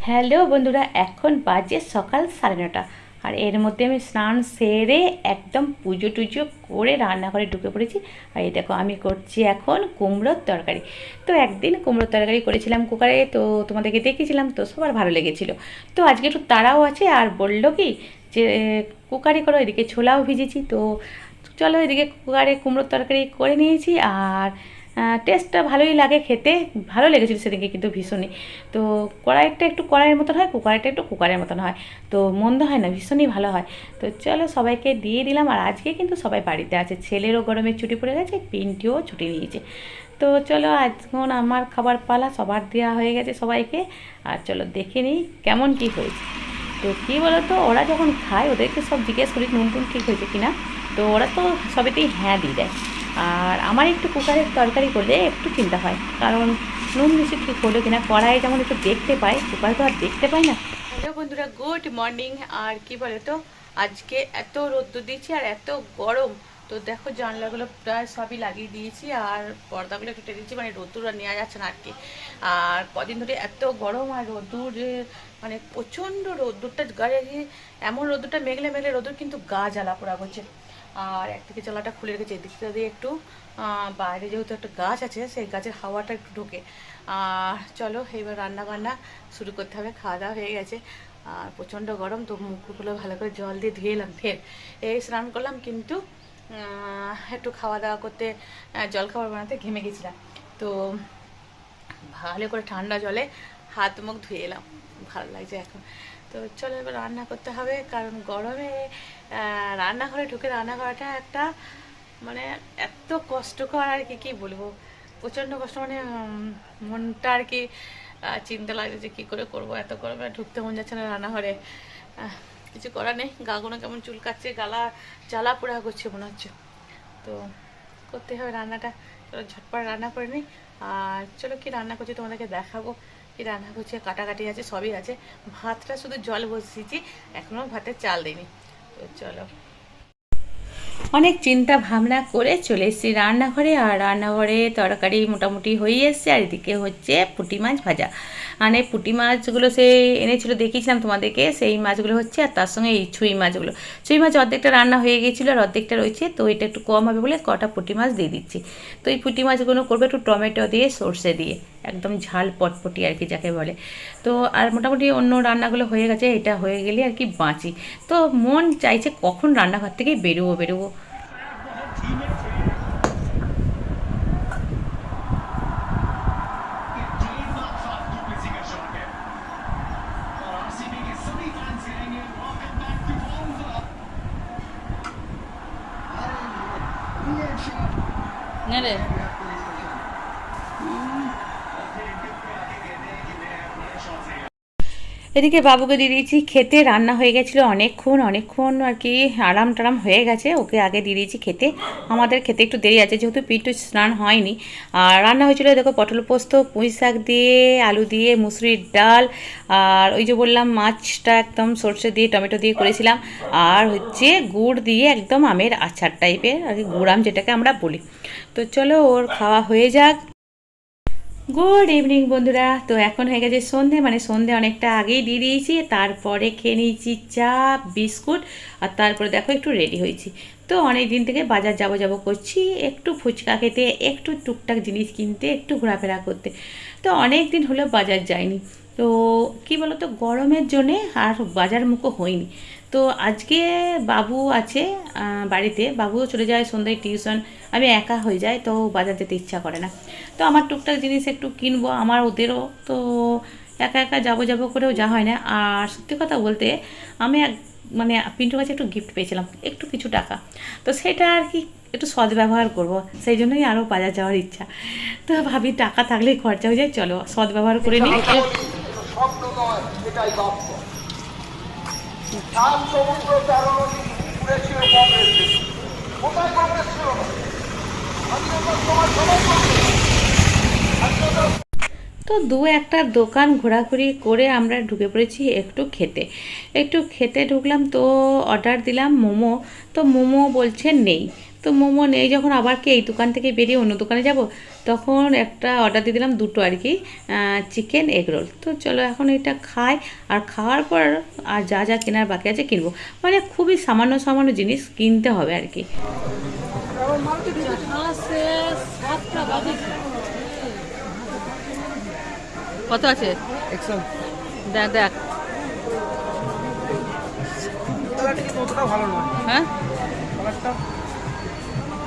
Hello বন্ধুরা, এখন বাজে সকাল 9:30 আর এর মধ্যে আমি স্নান সেরে একদম পুজো টুজো করে রান্নাঘরে ঢুকে পড়েছি। আর এই দেখো আমি করছি এখন কুমড়োর তরকারি। তো একদিন কুমড়োর তরকারি করেছিলাম কুকারে, তো তোমাদেরকে দেখিয়েছিলাম, তো সবার ভালো লেগেছিলো। তো আজকে একটু তাড়াও আছে আর বললো কি যে কুকারি করো, এদিকে ছোলাও ভিজেছি, তো চলো এদিকে কুকারে কুমড়োর তরকারি করে নিয়েছি। আর টেস্টটা ভালোই লাগে, খেতে ভালো লেগেছিলো সেদিকে কিন্তু ভীষণই। তো কড়াইটা একটু কড়াইয়ের মতন হয়, কুকারটা একটু কুকারের মতন হয়, তো মন্দ হয় না, ভীষণই ভালো হয়। তো চলো সবাইকে দিয়ে দিলাম। আর আজকে কিন্তু সবাই বাড়িতে আছে, ছেলেরও গরমের ছুটি পড়ে গেছে, পিন্টিও ছুটি নিয়েছে। তো চলো এখন আমার খাবার পালা, সবার দেওয়া হয়ে গেছে সবাইকে। আর চলো দেখে নিই কেমন কী হয়েছে। তো কী বলো তো, ওরা যখন খায় ওদেরকে সব জিজ্ঞেস করি নুন টুন ঠিক হয়েছে কিনা, তো ওরা তো সবেতেই হ্যাঁ দিয়ে দেয়। আর আমার একটু কুকারের তরকারি করলে একটু চিন্তা হয়, কারণ নুন বেশি ঠিক হলো কিনা, কড়াই যেমন একটু দেখতে পাই, কুকারে তো আর দেখতে পাই না। হ্যালো বন্ধুরা, গুড মর্নিং। আর কি বলে তো, আজকে এত রোদ্দুর দিচ্ছি আর এত গরম, তো দেখো জানলাগুলো প্রায় সবই লাগিয়ে দিয়েছি আর পর্দাগুলো একটু টেনে দিয়েছি, মানে রোদ্দুর আর নেওয়া যাচ্ছে না আর কি। আর কদিন ধরে এত গরম আর রোদ্দুর, মানে প্রচণ্ড রোদ্দুরটা গায়ে, এমন রোদ্দুরটা মেঘলে মেঘলে রোদ্দুর, কিন্তু গা জ্বালা পোড়া করছে। আর একদিকে জ্বালাটা খুলে রেখেছি, এদিকটা দিয়ে একটু বাইরে যেহেতু একটা গাছ আছে, সেই গাছের হাওয়াটা একটু ঢোকে। আর চলো এবার রান্না বান্না শুরু করতে হবে। খাওয়া দাওয়া হয়ে গেছে আর প্রচণ্ড গরম, তো মুখগুলো ভালো করে জল দিয়ে ধুয়ে এলাম, ফের এই স্নান করলাম, কিন্তু একটু খাওয়া দাওয়া করতে জল খাবার বানাতে ঘেমে গেছিলাম, তো ভালো করে ঠান্ডা জলে হাত মুখ ধুয়ে এলাম, ভালো লাগছে এখন। তো চলো এবার রান্না করতে হবে, কারণ গরমে রান্নাঘরে ঢুকে রান্না করাটা একটা মানে এত কষ্টকর আর কি, কী বলবো, প্রচণ্ড কষ্ট, মানে মনটা আর কি চিন্তা লাগছে যে কী করে করবো, এত গরমে ঢুকতে মন যাচ্ছে না রান্নাঘরে। কিছু করার নেই, গাগুলো কেমন চুলকাচ্ছে, গালা জ্বালা পোড়া করছে মনে হচ্ছে, তো করতে হবে রান্নাটা। চলো ঝটপট রান্না করে নিই। আর চলো কি রান্না করছি তোমাদেরকে দেখাবো, কি রান্না করছি, কাটাকাটি আছে, সবই আছে। ভাতটা শুধু জল বসিয়েছি, এখনও ভাতের চাল দিইনি। তো চলো, অনেক চিন্তা ভাবনা করে চলে এসেছি রান্নাঘরে। আর রান্নাঘরে তরকারি মোটামুটি হয়ে এসছে, আর এদিকে হচ্ছে পুঁটি মাছ ভাজা। মানে পুঁটি মাছগুলো সে এনেছিল, দেখিয়েছিলাম তোমাদেরকে, সেই মাছগুলো হচ্ছে, আর তার সঙ্গে এই ছুঁই মাছগুলো। ছুঁই মাছ অর্ধেকটা রান্না হয়ে গিয়েছিলো আর অর্ধেকটা রয়েছে, তো এটা একটু কম হবে বলে কটা পুঁটি মাছ দিয়ে দিচ্ছি। তো এই পুঁটি মাছগুলো করবে একটু টমেটো দিয়ে, সর্ষে দিয়ে, একদম ঝাল পটপটি আর কি যাকে বলে। তো আর মোটামুটি অন্য রান্নাগুলো হয়ে গেছে, এটা হয়ে গেলে আর কি বাঁচি। তো মন চাইছে কখন রান্নাঘর থেকে বেরোবো। না রে, এদিকে বাবুকে দিয়ে দিয়েছি খেতে, রান্না হয়ে গেছিলো অনেকক্ষণ আর কি, আরাম টারাম হয়ে গেছে, ওকে আগে দিয়ে দিয়েছি খেতে। আমাদের খেতে একটু দেরি আছে, যেহেতু পিন্টু স্নান হয়নি। আর রান্না হয়েছিল দেখো পটল পোস্ত, পুঁই শাক দিয়ে, আলু দিয়ে, মুসুরির ডাল, আর ওই যে বললাম মাছটা একদম সর্ষে দিয়ে টমেটো দিয়ে করেছিলাম, আর হচ্ছে গুড় দিয়ে একদম আমের আচার টাইপের আর কি, গুড় আম যেটাকে আমরা বলি। তো চলো ওর খাওয়া হয়ে যাক। গুড ইভিনিং বন্ধুরা, তো এখন হয়ে গেছে সন্ধে, মানে সন্ধে অনেকটা আগেই দিয়ে দিয়েছি। তারপরে খেয়ে নিয়েছি চা বিস্কুট, আর তারপরে দেখো একটু রেডি হয়েছি। তো অনেক দিন থেকে বাজার যাব করছি, একটু ফুচকা খেতে, একটু টুকটাক জিনিস কিনতে, একটু ঘোরাফেরা করতে। তো অনেক দিন হলো বাজার যায়নি, তো কি বলো তো, গরমের জন্যে আর বাজার মুখো হয়নি। তো আজকে বাবু আছে বাড়িতে, বাবুও চলে যায় সন্ধ্যায় টিউশন, আমি একা হয়ে যাই, তো বাজার যেতে ইচ্ছা করে না। তো আমার টুকটাক জিনিস একটু কিনবো, আমার ওদেরও, তো একা একা যাবো করেও যা হয় না। আর সত্যি কথা বলতে, আমি মানে পিন্টুর কাছে একটু গিফট পেয়েছিলাম, একটু কিছু টাকা, তো সেটা আর কি একটু সদ্ব্যবহার করব, সেই জন্যই আরও বাজার যাওয়ার ইচ্ছা। তো ভাবি টাকা থাকলেই খরচা হয়ে যায়, চলো সদ্ব্যবহার করে নিই। তো দু একটা দোকান ঘোরাঘুরি করে আমরা ঢুকে পড়েছি একটু খেতে ঢুকলাম, তো অর্ডার দিলাম মোমো, তো মোমো বলছে নেই। তো মোমো নেই যখন আবার কি এই দোকান থেকে বেরিয়ে অন্য দোকানে যাব, তখন একটা অর্ডার দিয়ে দিলাম, দুটো আর কি চিকেন এগ রোল। তো চলো এখন এটা খাই, আর খাওয়ার পর আর যা যা কেনার বাকি আছে কিনবো। মানে খুবই সামান্য সামান্য জিনিস কিনতে হবে আর কি। কত আছে দেখ দেখ। হ্যাঁ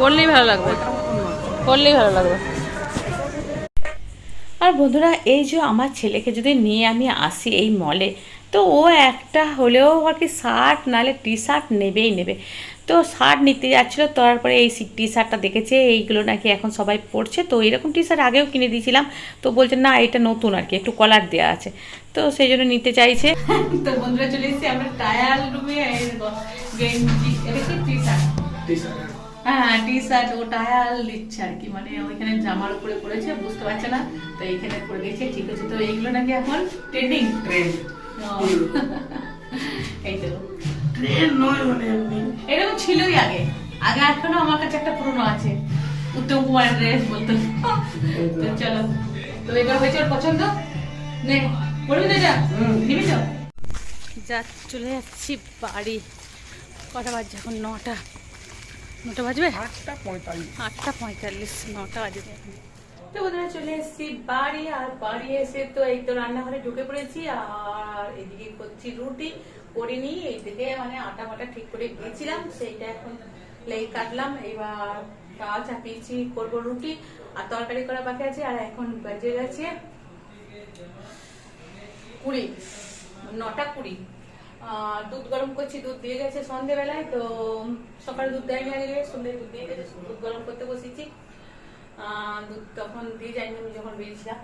করলেই ভালো লাগবে, করলেই ভালো লাগবে। আর বন্ধুরা এই যে আমার ছেলেকে যদি নিয়ে আমি আসি এই মলে, তো ও একটা হলেও আর কি শার্ট নাহলে টি শার্ট নেবেই নেবে। তো শার্ট নিতে যাচ্ছিলো, তারপরে এই টি শার্টটা দেখেছে, এইগুলো নাকি এখন সবাই পরছে, তো এরকম টি শার্ট আগেও কিনে দিয়েছিলাম। তো বলছে না এটা নতুন আর কি, একটু কলার দেওয়া আছে, তো সেই জন্য নিতে চাইছে। তো বন্ধুরা চলে এসেছি আমরা ট্রায়াল রুমে। গেঞ্জি টি শার্ট, হ্যাঁ টি শার্ট ও ট্রায়াল দিচ্ছে আর কি, মানে ওইখানে জামার উপরে পড়েছে বুঝতে পারছে না, তো এইখানে পড়ে গেছে, ঠিক আছে। তো এইগুলো নাকি এখন ট্রেন্ডিং ট্রেন্ড, এই তো ট্রেন্ড নয় মানে এরকম ছিলই আগে, আগে এখনো আমার কাছে একটা পুরনো আছে, উত্তম কুমারের ড্রেস বলতো। তো চলো, তো এবার হয়েছে ওর পছন্দ, নে পড়বি তো, এটা নিবি তো। যা চলে যাচ্ছি বাড়ি। কটা বাজছে এখন? 9টা বাজবে, 8:45, 9টা বাজবে। তো বোধহয় চলে এসেছি বাড়ি, আর বাড়ি এসে তো এই তো রান্নাঘরে ঢুকে পড়েছি, আর এদিকে করছি রুটি করিনি, এইদিকে মানে আটা বাটা ঠিক করে গিয়েছিলাম, সেইটা এখন লেই কাটলাম, এবার তাও চাপিয়েছি, করবো রুটি, আর তরকারি করা বাকি আছে। আর এখন বাজে গেছে 9:20, দুধ গরম করছি, দুধ দিয়ে গেছে সন্ধ্যেবেলায়, তো সকালে দুধ দেয়নি, আগে সন্ধ্যায় দুধ দিয়ে গেছে, দুধ গরম করতে বসেছি। দুধ তখন দিয়ে যাইনি আমি যখন বেরিয়েছিলাম।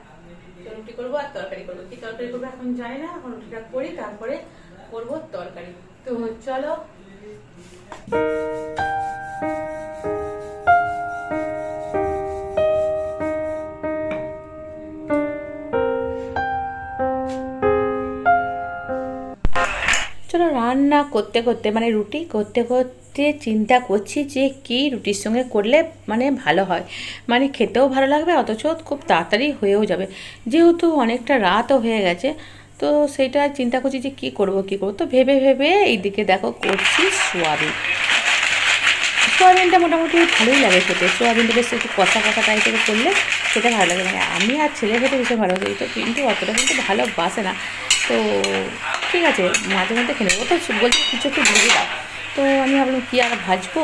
তো রুটি করবো আর তরকারি করবো, কি তরকারি করবো এখন জানি না, এখন রুটিটা করি তারপরে করবো তরকারি। তো চলো। চলো রান্না করতে করতে মানে রুটি করতে করতে চিন্তা করছি যে কি রুটির সঙ্গে করলে মানে ভালো হয়, মানে খেতেও ভালো লাগবে, অথচ খুব তাড়াতাড়ি হয়েও যাবে, যেহেতু অনেকটা রাতও হয়ে গেছে। তো সেইটা চিন্তা করছি যে কি করব। তো ভেবে ভেবে এইদিকে দেখো করছি সোয়াবিন। সোয়াবিনটা মোটামুটি ভালোই লাগে খেতে, সোয়াবিনটা বেশ একটু কষা কষা টাইপের করলে সেটা ভালো লাগে, মানে আমি আর ছেলে খেতে ভীষণ ভালো লাগে, তো কিন্তু অতটা কিন্তু ভালোবাসে না। তো ঠিক আছে মাঝে মধ্যে খেলে, ও তো বলছে কিছু একটু ভেজে দাও, তো আমি ভাবলাম কী আর ভাজবো,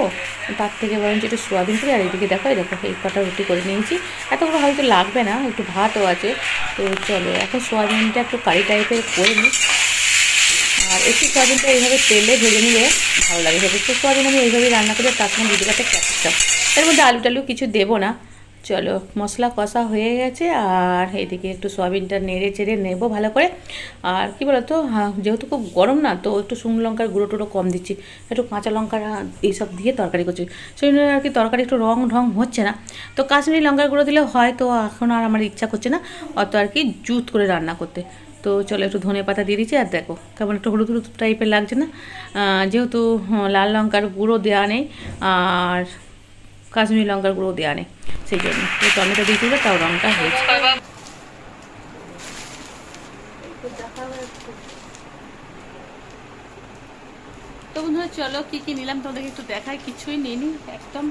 তার থেকে বরঞ্চ একটু সোয়াবিন করি। আর এইদিকে দেখো এই কটা রুটি করে নিয়েছি, এতগুলো হয়তো লাগবে না, একটু ভাতও আছে। তো চলো এখন সোয়াবিনটা একটু কারি টাইপের করে নিই, আর একটু সোয়াবিনটা এইভাবে তেলে ভেজে নিলে ভালো লাগে খেতে। তো সোয়াবিন আমি এইভাবেই রান্না করে তার সঙ্গে দিতে পারতে ক্যাপসিকাম, এর মধ্যে আলু টালু কিছু দেবো না। চলো মশলা কষা হয়ে গেছে, আর এদিকে একটু সোয়াবিনটা নেড়ে চেড়ে নেবো ভালো করে। আর কি বলতো, যেহেতু খুব গরম না, তো একটু শুকনো লঙ্কার গুঁড়ো টুড়ো কম দিচ্ছি, একটু কাঁচা লঙ্কা এইসব দিয়ে তরকারি করছি, সেই জন্য আর কি তরকারি একটু রং ঢং হচ্ছে না। তো কাশ্মীরি লঙ্কার গুঁড়ো দিলে হয়, তো এখন আর আমার ইচ্ছা করছে না অত আর কি জুত করে রান্না করতে। তো চলো একটু ধনে পাতা দিয়ে দিচ্ছি, আর দেখো কেমন একটু হলুদ হলুদ টাইপের লাগছে না, যেহেতু লাল লঙ্কার গুঁড়ো দেওয়া নেই আর কাশ্মীরি লঙ্কার গুঁড়ো দেওয়া নেই, সেই জন্য টমেটো দিয়েছিল, তাও রঙটা হয়েছে। তো বন্ধুরা চলো কী কী নিলাম তোমাদেরকে একটু দেখায়, কিছুই নিইনি একদম,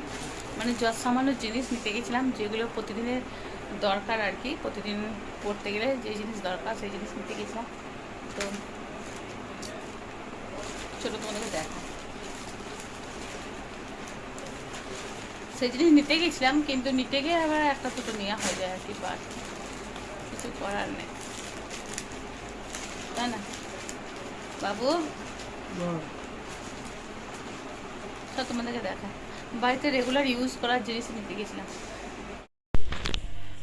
মানে সামান্য জিনিস নিতে গেছিলাম, যেগুলো প্রতিদিনের দরকার আর কি, প্রতিদিন পড়তে গেলে যে জিনিস দরকার সেই জিনিস নিতে গেছিলাম। তো চলো তোমাদেরকে দেখা, সেই জিনিস নিতে গেছিলাম, কিন্তু নিতে গিয়ে আবার একটা দুটো নেওয়া হয়ে যায় আর কি, বাট কিছু করার নেই, তাই না বাবু? তো তোমাদেরকে দেখা, বাড়িতে রেগুলার ইউজ করার জিনিস নিতে গেছিলাম।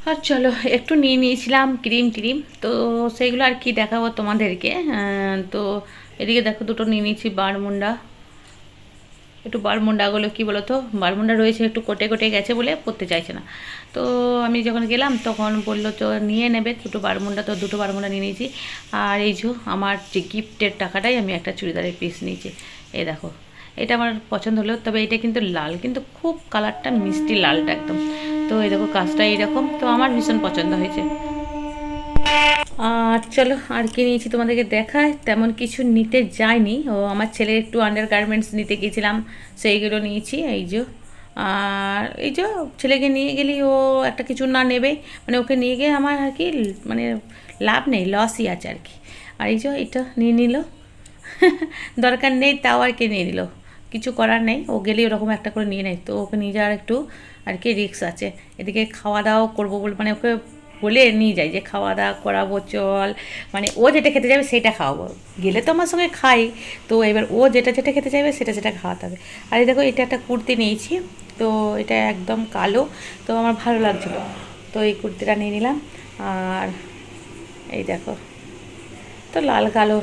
আর চলো একটু নিয়ে নিয়েছিলাম ক্রিম, তো সেইগুলো আর কি দেখাবো তোমাদেরকে। তো এদিকে দেখো দুটো নিয়ে নিয়েছি বারমুন্ডা, একটু বারমুন্ডাগুলো কী বলো তো, বারমুন্ডা রয়েছে একটু কোটে গেছে বলে পরতে চাইছে না। তো আমি যখন গেলাম তখন বললো তো নিয়ে নেবে দুটো বারমুন্ডা, তো দুটো বারমুন্ডা নিয়ে নিয়েছি। আর এই যে আমার যে গিফটের টাকাটাই আমি একটা চুড়িদারের পিস নিয়েছি, এই দেখো এটা আমার পছন্দ হলো, তবে এটা কিন্তু লাল, কিন্তু খুব কালারটা মিষ্টি লালটা একদম। তো এই দেখো কাজটা এইরকম, তো আমার ভীষণ পছন্দ হয়েছে। আর চলো আর কি নিয়েছি তোমাদেরকে দেখায়, তেমন কিছু নিতে যাইনি। ও আমার ছেলের একটু আন্ডার গার্মেন্টস নিতে গিয়েছিলাম, সেইগুলো নিয়েছি। এই যে আর এই যে ছেলেকে নিয়ে গেলেই ও একটা কিছু না নেবে, মানে ওকে নিয়ে গিয়ে আমার আর কি মানে লাভ নেই, লসই আছে আর কি। আর এই যে এটা নিয়ে নিল দরকার নেই তাও আর কি নিয়ে নিল, কিছু করার নেই, ও গেলেই ওরকম একটা করে নিয়ে নেয়, তো ওকে নিয়ে যাওয়ার একটু আর কি রিস্ক আছে। এদিকে খাওয়া দাওয়া করবো বলে মানে ওকে বলে নিয়ে যাই যে খাওয়া দাওয়া করাবো চল, মানে ও যেটা খেতে যাবে সেটা খাওয়াবো, গেলে তো আমার সঙ্গে খাই, তো এবার ও যেটা যেটা খেতে চাইবে সেটা সেটা খাওয়াতে হবে। আর এই দেখো এটা একটা কুর্তি নিয়েছি, তো এটা একদম কালো, তো আমার ভালো লাগছিলো, তো এই কুর্তিটা নিয়ে নিলাম। আর এই দেখো, তো লাল কালো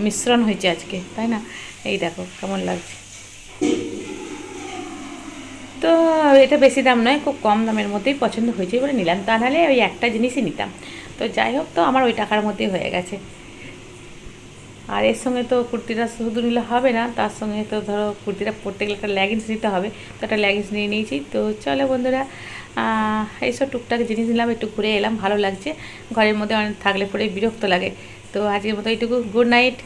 মিশ্রণ হয়েছে আজকে, তাই না? এই দেখো কেমন লাগছে। তো এটা বেশি দাম নয়, খুব কম দামের মধ্যেই পছন্দ হয়েছে বলে নিলাম, তা নাহলে ওই একটা জিনিসই নিতাম। তো যাই হোক, তো আমার ওই টাকার মধ্যেই হয়ে গেছে। আর এর সঙ্গে তো কুর্তিটা শুধু নিলে হবে না, তার সঙ্গে তো ধরো কুর্তিটা পরতে গেলে একটা লেগিংস নিতে হবে, তো একটা লেগিংস নিয়ে নিয়েছি। তো চলো বন্ধুরা, এইসব টুকটাক জিনিস নিলাম, একটু ঘুরে এলাম, ভালো লাগছে। ঘরের মধ্যে অনেক থাকলে পরে বিরক্ত লাগে। তো আজকের মতো এইটুকু, গুড নাইট।